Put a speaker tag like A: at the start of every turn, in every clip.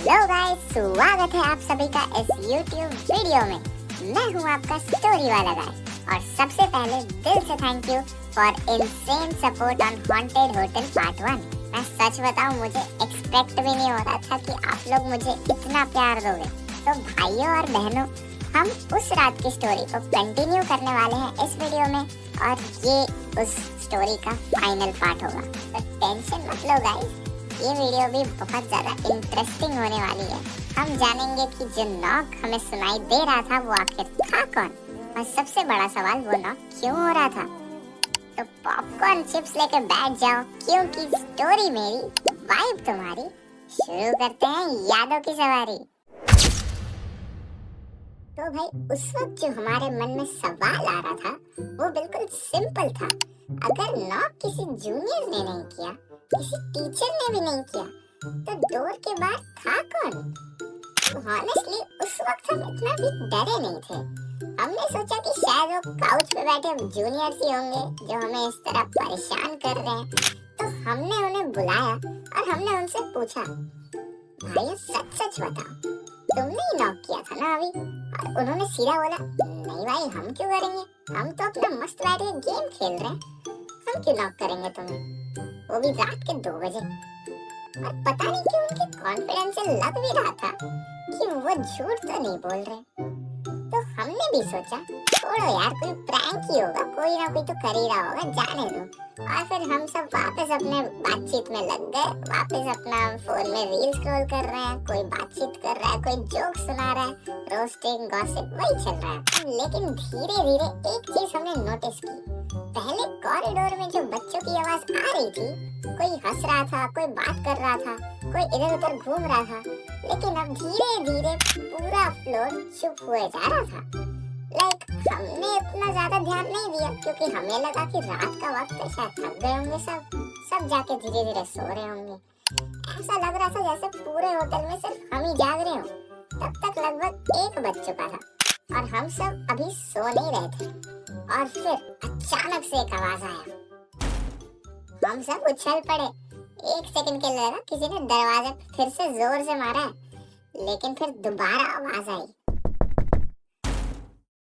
A: Hello guys, स्वागत है आप सभी का इस YouTube वीडियो में। मैं हूं आपका स्टोरी वाला गाय और सबसे पहले दिल से thank you for insane support on haunted hotel part 1। मैं सच बताऊं, मुझे एक्सपेक्ट भी नहीं हो रहा था कि आप लोग मुझे इतना प्यार दोगे। तो भाइयों और बहनों, हम उस रात की स्टोरी को कंटिन्यू करने वाले हैं इस वीडियो में और ये उस स्टोरी का फाइनल पार्ट होगा। तो टेंशन मत लो गाइस, ये वीडियो भी बहुत ज्यादा इंटरेस्टिंग होने वाली है। हम जानेंगे कि जो नॉक हमें सुनाई दे रहा था वो आखिर था कौन, और सबसे बड़ा सवाल, वो नॉक क्यों हो रहा था। तो पॉपकॉर्न चिप्स लेके बैठ जाओ, क्योंकि स्टोरी मेरी, वाइब तुम्हारी। शुरू करते हैं यादों की सवारी। तो भाई, उस वक्त जो हमारे मन में सवाल आ रहा था वो बिल्कुल सिंपल था। अगर नॉक किसी जूनियर ने नहीं किया, किसी टीचर ने भी नहीं किया, तो डोर के बाहर था कौन? ऑनेस्टली उस वक्त हम इतना भी डरे नहीं थे। हमने सोचा कि शायद वो काउच पे बैठे जूनियर्स ही होंगे जो हमें इस तरह परेशान कर रहे हैं। तो हमने उन्हें बुलाया और हमने उनसे पूछा, भाई सच सच बताओ, तुमने ही नॉक किया था ना अभी? और उन्होंने सीधा बोला, नहीं भाई, हम क्यों करेंगे, हम तो अपना मस्त बैठ के गेम खेल रहे हैं, हम क्यों नॉक करेंगे तुम्हें, वो भी रात के 2 बजे। और पता नहीं क्यों उनके कॉन्फिडेंस से लग भी रहा था कि वो झूठ तो नहीं बोल रहे। तो हमने भी सोचा, छोड़ो यार, कोई प्रैंक ही होगा, कोई ना कोई तो कर ही रहा होगा, जाने दो। और फिर हम सब वापस अपने बातचीत में लग गए, वापस अपना फोन में रील स्क्रॉल कर रहे हैं, कोई बातचीत कर रहा है, कोई जोक सुना रहा है, रोस्टिंग गॉसिप वही चल रहा है। लेकिन धीरे धीरे एक चीज हमने नोटिस की। पहले कॉरिडोर में जो बच्चों की आवाज आ रही थी, कोई हंस रहा था, कोई बात कर रहा था, कोई इधर उधर घूम रहा था, लेकिन अब धीरे धीरे पूरा फ्लोर चुप हुए जा रहा था। हमने इतना ज्यादा ध्यान नहीं दिया क्योंकि हमें लगा कि रात का वक्त है, शायद थक गए होंगे सब जाके धीरे धीरे सो रहे होंगे। ऐसा लग रहा था जैसे पूरे होटल में सिर्फ हम ही जाग रहे हो। तब तक लगभग 1 बज चुका था और हम सब अभी सो नहीं रहे थे। और फिर अचानक से एक आवाज आया। हम सब उछल पड़े। 1 सेकंड के लिए लगा किसी ने दरवाजे पे फिर से जोर से मारा है, लेकिन फिर दोबारा आवाज आई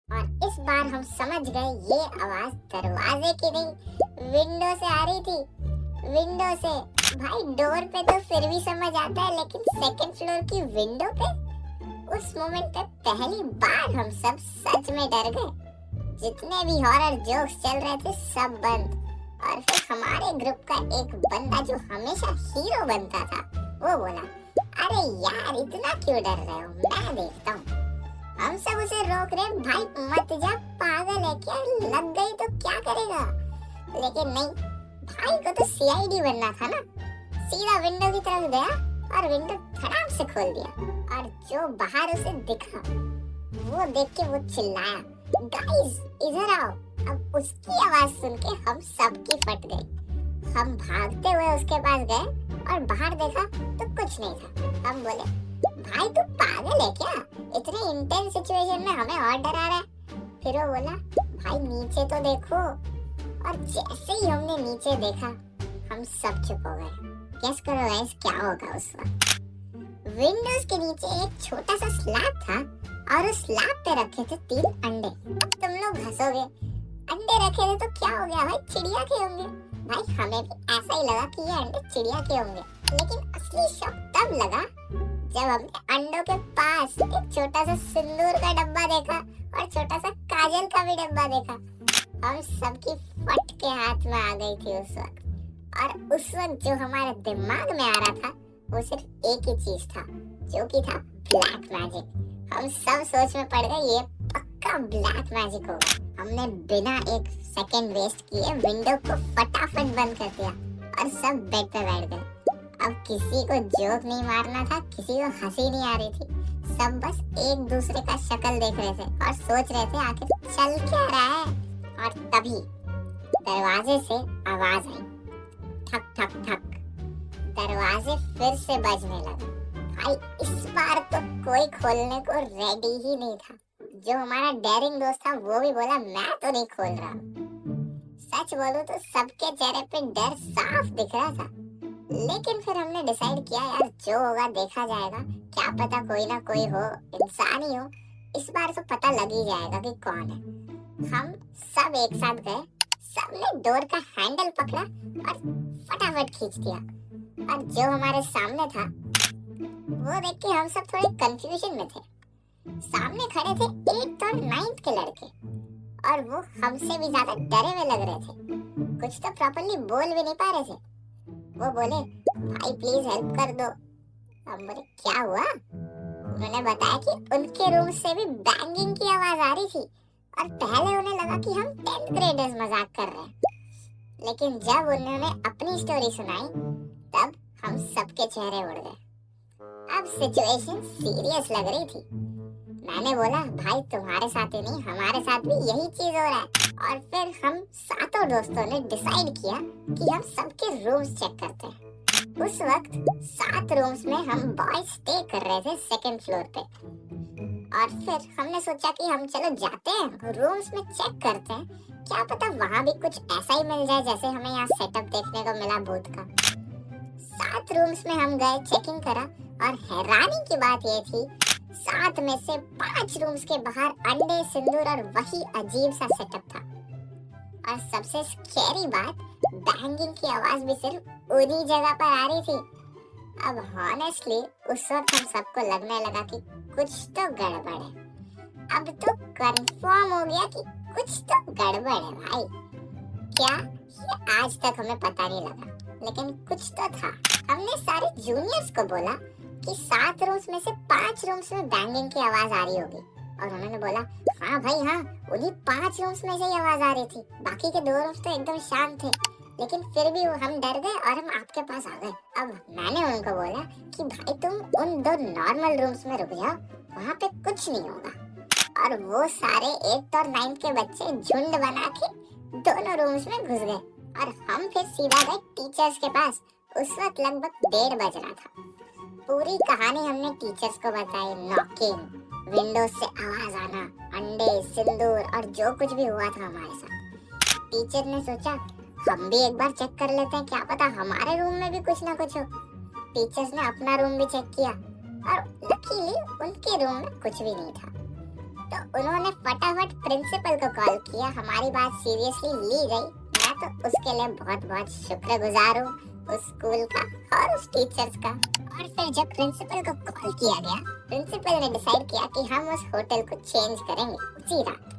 A: और इस बार हम समझ गए ये आवाज दरवाजे की नहीं, विंडो से आ रही थी। विंडो से। भाई डोर पे तो फिर भी समझ आता है, लेकिन 2nd फ्लोर की विंडो पे? उस मोमेंट पे पहली बार हम सब सच में डर गए। जितने भी हॉरर जोक्स चल रहे थे सब बंद। और फिर हमारे ग्रुप का एक बंदा जो हमेशा हीरो बनता था, वो बोला, अरे यार इतना क्यों डर रहे हो, मैं देखता हूँ। हम सब उसे रोक रहे, भाई मत जा, पागल है क्या, लग गई तो क्या करेगा। लेकिन नहीं, भाई को तो सीआईडी बनना था ना। सीधा विंडो की तरफ गया और विंडो धड़ाम से खोल दिया और जो बाहर उसे दिखा वो देख के वो चिल्लाया, गाइस इधर आओ। अब उसकी आवाज सुन के हम सबकी फट गई। हम भागते हुए उसके पास गए और बाहर देखा तो कुछ नहीं था। हम बोले, भाई तू पागल है क्या, इतने इंटेंस सिचुएशन में हमें और डरा रहा है। फिर वो बोला, भाई नीचे तो देखो। और जैसे ही हमने नीचे देखा हम सब चुप हो गए। गेस करो गाइस क्या होगा उस वक्त। विंडोज के नीचे एक छोटा सा स्लैब था और उस स्लैब पे रखे थे 3 अंडे। अब तुम लोग हंसोगे, अंडे रखे थे तो क्या हो गया भाई, चिड़िया के होंगे। भाई हमें भी ऐसा ही लगा कि ये अंडे चिड़िया के होंगे, लेकिन असली शॉक तब लगा जब हमने अंडों के पास एक छोटा सा सिंदूर का डब्बा देखा और छोटा सा काजल का भी डब्बा देखा। हम सबकी फट के हाथ में आ गई थी उस वक्त। और उस वक्त जो हमारे दिमाग में आ रहा था वो सिर्फ एक ही चीज था, जो कि था ब्लैक मैजिक। हम सब सोच में पड़ गए, ये पक्का ब्लैक मैजिक होगा। हमने बिना 1 सेकंड वेस्ट किए विंडो को फटाफट बंद कर दिया और सब बेड पे बैठ गए। अब किसी को जोक नहीं मारना था, किसी को हंसी नहीं आ रही थी, सब बस एक दूसरे का शक्ल देख रहे थे और सोच रहे थे आखिर चल क्या रहा है। और तभी दरवाजे से आवाज आई, ठक ठक ठक। दरवाजे फिर से बजने लगा। भाई इस बार तो कोई खोलने को रेडी ही नहीं था। जो हमारा डेयरिंग दोस्त था वो भी बोला, मैं तो नहीं खोल रहा। सच बोलूं तो सबके चेहरे पे डर साफ दिख रहा था, लेकिन फिर हमने डिसाइड किया यार जो होगा देखा जाएगा, क्या पता कोई ना कोई हो, इंसान ही हो, इस बार तो पता लग ही जाएगा कि कौन है। हम सब एक साथ गए, सबने डोर का हैंडल पकड़ा और फटाफट खींच दिया। और जो हमारे सामने था वो देख के हम सब थोड़े कंफ्यूजन में थे। सामने खड़े थे 8th और 9th के लड़के और वो हमसे भी ज्यादा डरे हुए लग रहे थे, कुछ तो प्रॉपर्ली बोल भी नहीं पा रहे थे। वो बोले भाई प्लीज हेल्प कर दो। हम बोले क्या हुआ? उन्होंने बताया कि उनके रूम से भी बैंगिंग की आवाज आ रही थी और पहले उन्हें लगा कि हम 10th ग्रेडर्स मजाक कर रहे हैं, लेकिन जब उन्होंने अपनी स्टोरी सुनाई तब हम सबके चेहरे उड़ गए। अब सिचुएशन सीरियस लग रही थी। मैंने बोला भाई तुम्हारे साथ ही नहीं हमारे साथ भी यही चीज हो रहा है। और फिर हम सातों दोस्तों ने डिसाइड किया कि हम सबके रूम्स चेक करते हैं। उस वक्त 7 रूम्स में हम बॉयज स्टे कर रहे थे 2nd फ्लोर पे। और फिर हमने सोचा कि हम चलो जाते हैं रूम्स में चेक करते हैं, क्या पता वहाँ भी कुछ ऐसा ही मिल जाए जैसे हमें यहाँ सेटअप देखने को मिला भूत का। 7 रूम्स में हम गए, चेकिंग करा और हैरानी की बात ये थी 7 में से 5 रूम्स के बाहर अंडे, सिंदूर और वही अजीब सा सेटअप था। और सबसे स्कैरी बात, बैंगिंग की आवाज भी सिर्फ उन्हीं जगह पर आ रही थी। अब हॉनेस्टली उस वक्त हम सबको लगने लगा कि कुछ तो गड़बड़ है। अब तो कंफर्म हो गया कि कुछ तो गड़बड़ है भाई। क्या? ये आज तक हमें पता नहीं लगा, लेकिन कुछ तो था। हमने सारे जूनियर्स को बोला कि 7 रूम्स में से 5 रूम्स में बैंगिंग की आवाज आ रही होगी, और उन्होंने बोला हाँ भाई हाँ, उन्हीं 5 रूम्स में से ही आवाज आ रही थी, बाकी के 2 रूम्स तो एकदम शांत थे। लेकिन फिर भी हम डर गए और हम आपके पास आ गए। अब मैंने उनको बोला कि भाई तुम उन 2 नॉर्मल रूम्स में रुक जाओ, वहाँ पे कुछ नहीं होगा। और वो सारे 8th और 9th के बच्चे झुंड बना के दोनों रूम्स में घुस गए और हम फिर सीधा गए टीचर्स के पास। उस वक्त लगभग 1:30 बज रहा था। पूरी कहानी हमने टीचर्स को बताई, नॉकिंग, विंडोज से आवाज आना, अंडे, सिंदूर और जो कुछ भी हुआ था हमारे साथ। टीचर ने सोचा हम भी एक बार चेक कर लेते हैं, क्या पता हमारे रूम में भी कुछ ना कुछ हो। टीचर्स ने अपना रूम भी चेक किया और लकीली उनके रूम में कुछ भी नहीं था। तो उन्होंने फटाफट प्रिंसिपल को कॉल किया, हमारी बात सीरियसली ली गई। मैं तो उसके लिए बहुत बहुत शुक्रगुजार हूँ, उस स्कूल का और उस टीचर्स का। और फिर जब प्रिंसिपल को कॉल किया गया, प्रिंसिपल ने डिसाइड किया कि हम उस होटल को चेंज करेंगे उसी रात।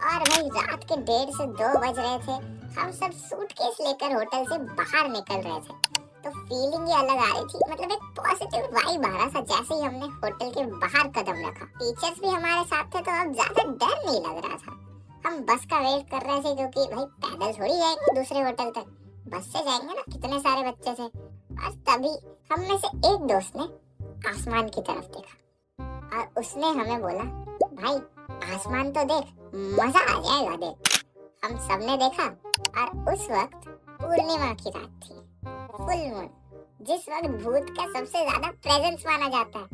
A: और भाई रात के 1:30 से 2 बज रहे थे, हम सब सूटकेस लेकर होटल से बाहर निकल रहे थे। तो फीलिंग ही अलग आ रही थी, मतलब एक पॉजिटिव वाइब आ रहा था जैसे ही हमने होटल के बाहर कदम रखा। टीचर्स भी हमारे साथ थे तो अब ज्यादा डर नहीं लग रहा था। हम बस का वेट कर रहे थे क्योंकि भाई पैदल थोड़ी जाएंगे दूसरे होटल तक, बस से जाएंगे ना, कितने सारे बच्चे थे। और तभी हम में से एक दोस्त ने आसमान की तरफ देखा और उसने हमें बोला भाई आसमान तो देख, मजा आ जाएगा देख। हम सबने देखा और उस वक्त पूर्णिमा की रात थी, फुल मून, जिस वक्त भूत का सबसे ज्यादा प्रेजेंस माना जाता है,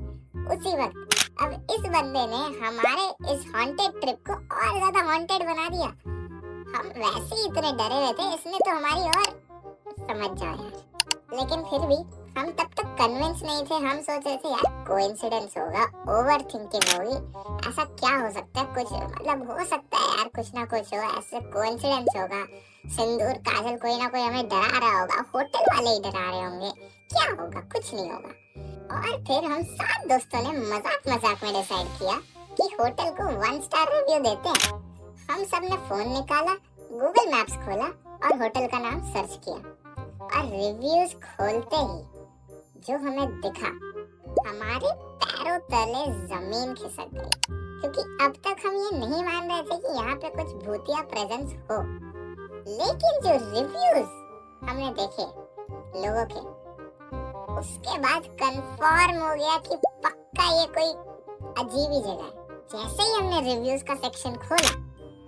A: उसी वक्त। अब इस बंदे ने हमारे इस हॉन्टेड ट्रिप को और ज्यादा हॉन्टेड बना दिया। हम वैसे ही इतने डरे हुए थे, इसने तो हमारी और समझ जाओ यार। लेकिन फिर भी हम तब तक कन्विंस नहीं थे। हम सोच रहे थे यार कोइंसिडेंस होगा, ओवर थिंकिंग होगी, ऐसा क्या हो सकता है, कुछ मतलब हो सकता है यार, कुछ ना कुछ हो, ऐसे कोइंसिडेंस होगा, सिंदूर काजल कोई ना कोई हमें डरा रहा होगा, होटल वाले ही डरा रहे होंगे, क्या होगा, कुछ नहीं होगा। और फिर हम 7 दोस्तों ने मजाक मजाक में डिसाइड किया कि होटल को 1 स्टार रिव्यू देते हैं। हम सब ने फोन निकाला, गूगल मैप्स खोला और होटल का नाम सर्च किया। और रिव्यूज खोलते ही जो हमें दिखा, हमारे पैरों तले जमीन खिसक गई, क्योंकि अब तक हम ये नहीं मान रहे थे कि यहाँ पे कुछ भूतिया प्रेजेंस हो। लेकिन जो रिव्यूज हमने देखे लोगों के, उसके बाद कंफर्म हो गया कि पक्का ये कोई अजीब ही जगह है। जैसे ही हमने रिव्यूज का सेक्शन खोला,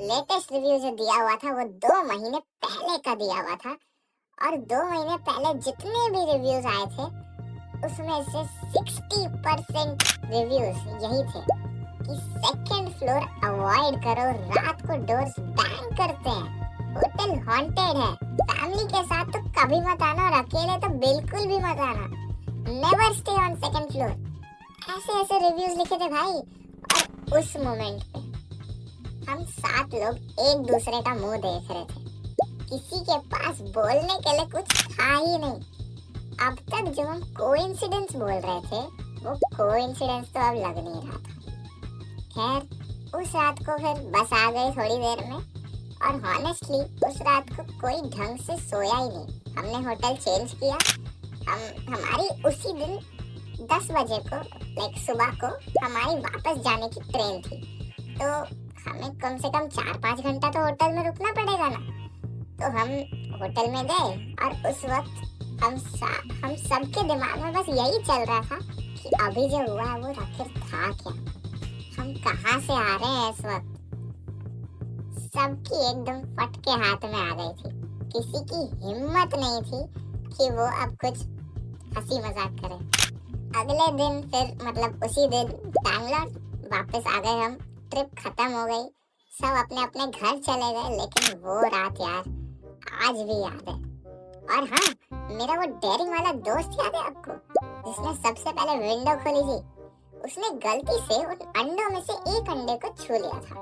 A: लेटेस्ट रिव्यू जो दिया हुआ था वो 2 महीने पहले का दिया हुआ था। और 2 महीने पहले जितने भी रिव्यूज आए थे उसमें से 60% रिव्यूज यही थे कि 2nd फ्लोर अवॉइड करो, रात को डोर्स बैंग करते हैं। होटल हॉन्टेड है, फैमिली के साथ तो कभी मत आना और अकेले तो बिल्कुल भी मत आना, never stay on second floor. ऐसे ऐसे रिव्यूज लिखे थे भाई। और उस मोमेंट पे हम 7 लोग एक दूसरे का मुंह देख रहे थे, किसी के पास बोलने के लिए कुछ था ही नहीं। अब तक जो हम कोइंसिडेंस बोल रहे थे वो कोइंसिडेंस तो अब लग नहीं रहा था। खैर उस रात को फिर बस आ गई थोड़ी देर में, और हॉनेस्टली उस रात को कोई ढंग से सोया ही नहीं। हमने होटल चेंज किया। हमारी उसी दिन 10 बजे को लाइक सुबह को हमारी वापस जाने की ट्रेन थी, तो हमें कम से कम 4-5 घंटा तो होटल में रुकना पड़ेगा ना। तो हम होटल में गए और उस वक्त हम सबके दिमाग में बस यही चल रहा था कि अभी जो हुआ है वो आखिर था क्या, हम कहाँ से आ रहे हैं इस वक्त। सबकी एकदम फटके हाथ में आ गई थी, किसी की हिम्मत नहीं थी कि वो अब कुछ हंसी मजाक करे। अगले दिन फिर मतलब उसी दिन बैंगलोर वापस आ गए हम, ट्रिप खत्म हो गई, सब अपने अपने घर चले गए। लेकिन वो रात यार आज भी याद है। और हाँ, मेरा वो डेयरिंग वाला दोस्त याद है आपको, जिसने सबसे पहले विंडो खोली थी? उसने गलती से उन अंडों में से एक अंडे को छू लिया था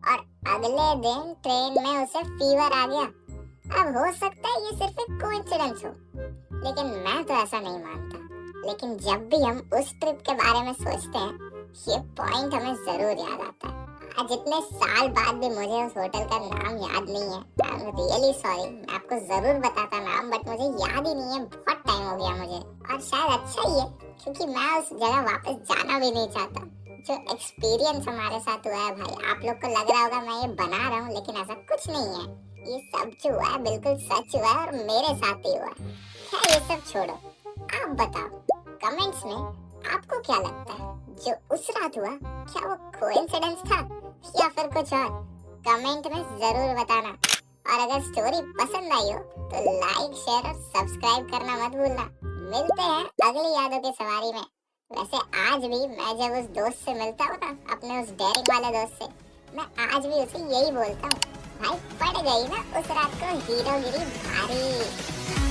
A: और अगले दिन ट्रेन में उसे फीवर आ गया। अब हो सकता है ये सिर्फ एक कोइंसिडेंस हो, लेकिन मैं तो ऐसा नहीं मानता। लेकिन जब भी हम उस ट्रिप के बारे में सोचते हैं, ये पॉइंट हमें जरूर याद आता है। आज इतने साल बाद भी मुझे उस होटल का नाम याद नहीं है। आई एम रियली सॉरी, मैं आपको जरूर बताता नाम, बट मुझे याद ही नहीं है, बहुत टाइम हो गया मुझे। और शायद अच्छा ही है, क्योंकि मैं उस जगह वापस जाना भी नहीं चाहता। जो एक्सपीरियंस हमारे साथ हुआ है भाई, आप लोग को लग रहा होगा मैं ये बना रहा हूँ, लेकिन ऐसा कुछ नहीं है। ये सब जो हुआ है बिल्कुल सच हुआ है और मेरे साथ ही हुआ है। खैर ये सब छोड़ो, आप बताओ कमेंट्स में आपको क्या लगता है, जो उस रात हुआ क्या वो कोइंसिडेंस था या फिर कुछ और? कमेंट में जरूर बताना। और अगर स्टोरी पसंद आई हो तो लाइक, शेयर और सब्सक्राइब करना मत भूलना। मिलते हैं अगली यादों की सवारी में। वैसे आज भी मैं जब उस दोस्त से मिलता हूँ ना, अपने उस डेयरिंग वाले दोस्त से, मैं आज भी उसे यही बोलता हूँ, भाई पड़ गई ना उस रात को हीरोगिरी भारी।